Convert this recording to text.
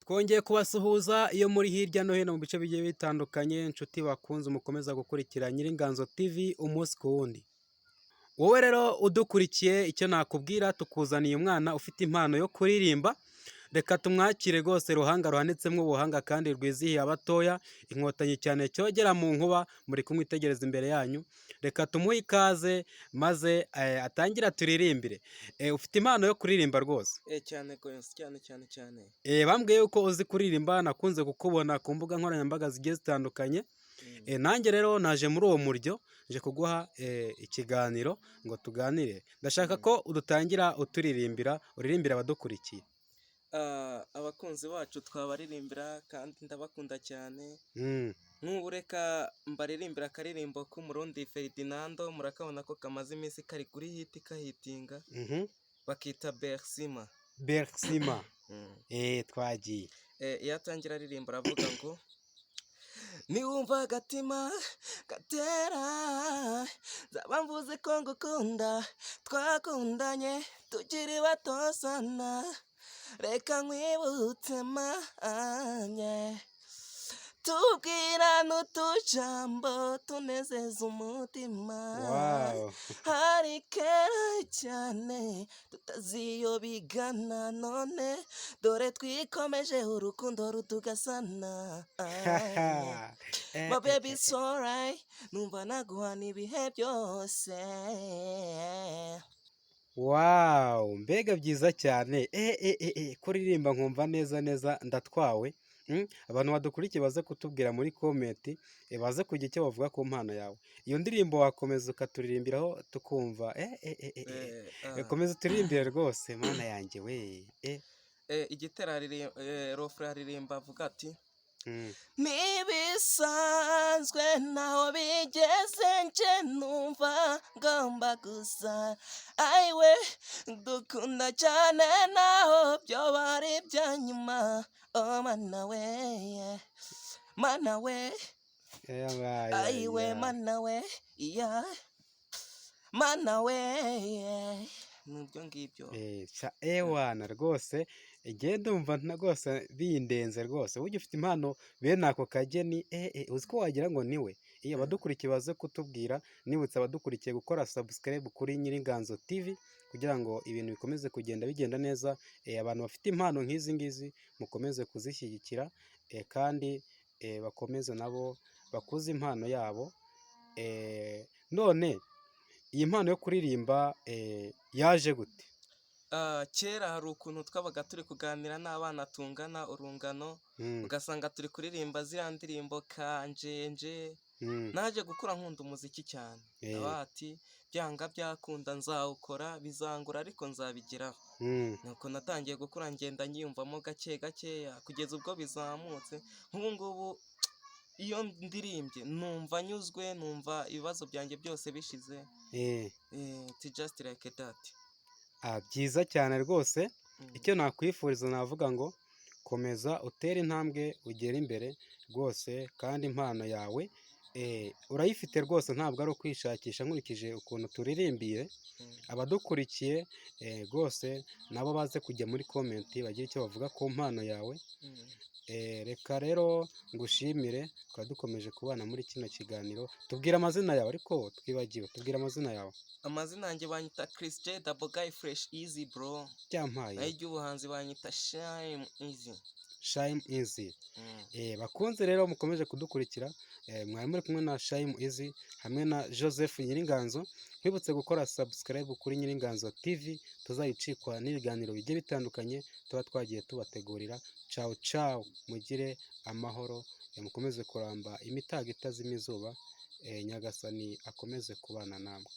Twongeye kubasuhuza iyo muri hirya no hino mu bice bigiye bitandukanye, inshuti bakunze mukomeza gukurikira Nyiringanzo TV umunsi ku wundi. Wowe rero udukurikiye icyo nakubwira, tukuzaniye umwana ufite impano yo kuririmba, reka tumwakire rwose ruhanga ruhanitsemo ubuhanga kandi rwizihiye abatoya, inkotanyi cyane cyogera mu nkuba, muri kumwitegereza imbere yanyu, reka tumuhe ikaze maze atangire turirimbire. Ufite impano yo kuririmba rwose. Cyane rwose, cyane. Bambwiye yuko uzi kuririmba, nakunze kukubona ku mbuga nkoranyambaga zigiye zitandukanye. Nanjye rero naje muri uwo muryo, nje kuguha ikiganiro ngo tuganire. Ndashaka ko udutangira uturirimbira, uririmbira abadukurikiye. Abakunzi bacu twabaririmbira kandi ndabakunda cyane. Nk'ubu reka mbaririmbira akaririmbo k'umurundi Ferdinando, murakabona ko kamaze iminsi kari kuri hiti kahitinga, bakita Bersima. Bersima. Twagiye. Iyo atangira aririmba aravuga ngo niwumva agatima gatera, nzaba mvuze ko ngukunda, twakundanye tukiri bato sana, reka nkwibutse manye, tubwirane utujambo tunezeza umutima. Wow. Hari kera cyane tutaziyobigana, none dore twikomeje urukundo rutugasana. My baby's alright, numva naguhana ibihe byose. Wow, mbega byiza cyane. Kuririmba nkumva neza ndatwawe. Abantu badukurikiye baze kutubwira muri komenti, baze kugira icyo bavuga ku mpano yawe. Iyo ndirimbo wakomeza ukaturirimbiraho tukumva. Komeza uturirimbire rwose mana yanjye we. Igitera Rofre aririmba avuga ati ntibisanzwe naho bigeze, nje numva ngomba gusa, ayiwe dukunda cyane naho byo bari bya nyuma. Oh mana we, ayiwe mana we, mana we, nibyo ngibyo. Ewana rwose igenda umva rwose bindenze rwose. Ujya ufite impano bene ako kageni, uzi ko wagira ngo niwe. Iyo abadukurikiye baze kutubwira, nibutse abadukurikiye gukora subscribe kuri Nyiringanzo TV kugira ngo ibintu bikomeze kugenda bigenda neza. Abantu bafite impano nk'izi ngizi mukomeze kuzishyigikira, kandi bakomeze nabo bakuze impano yabo. None iyi mpano yo kuririmba yaje gute? Kera hari ukuntu twabaga turi kuganira n'abana tungana urungano, ugasanga turi kuririmba ziriya ndirimbo kanjenje. Naje gukura nkunda umuziki cyane, ati byanga byakunda nzawukora, bizangura ariko nzabigeraho. Nuko natangiye gukura ngenda nyiyumvamo gake gakeya kugeza ubwo bizamutse. Nk'ubu ngubu iyo ndirimbye numva nyuzwe, numva ibibazo byanjye byose bishize. It's just like that. Byiza cyane rwose. Icyo nakwifuriza navuga ngo komeza utere intambwe ugere imbere rwose, kandi impano yawe urayifite rwose, ntabwo ari ukwishakisha. Nkurikije ukuntu turirimbiye, abadukurikiye rwose nabo baze kujya muri komenti bagire icyo bavuga ku mpano yawe. Reka rero ngushimire, tukaba dukomeje kubana muri kino kiganiro. Tubwire amazina yawe, ariko twibagiwe, tubwire amazina yawe. Amazina yanjye banyita Chris J Double Guy Fresh Easy Bro. Cyampaye. Naho iby'ubuhanzi banyita Shine Easy. Shine Easy. Bakunze rero mukomeje kudukurikira, mwari muri kumwe na Shine Easy hamwe na Joseph Nyiringanzo. Twibutse gukora subscribe kuri Nyiringanzo TV, tuzayicikwa n'ibiganiro bigiye bitandukanye tuba twagiye tubategurira. Ciao ciao, mugire amahoro, mukomeze kuramba imitaga itazima izuba. Nyagasani akomeze kubana namwe.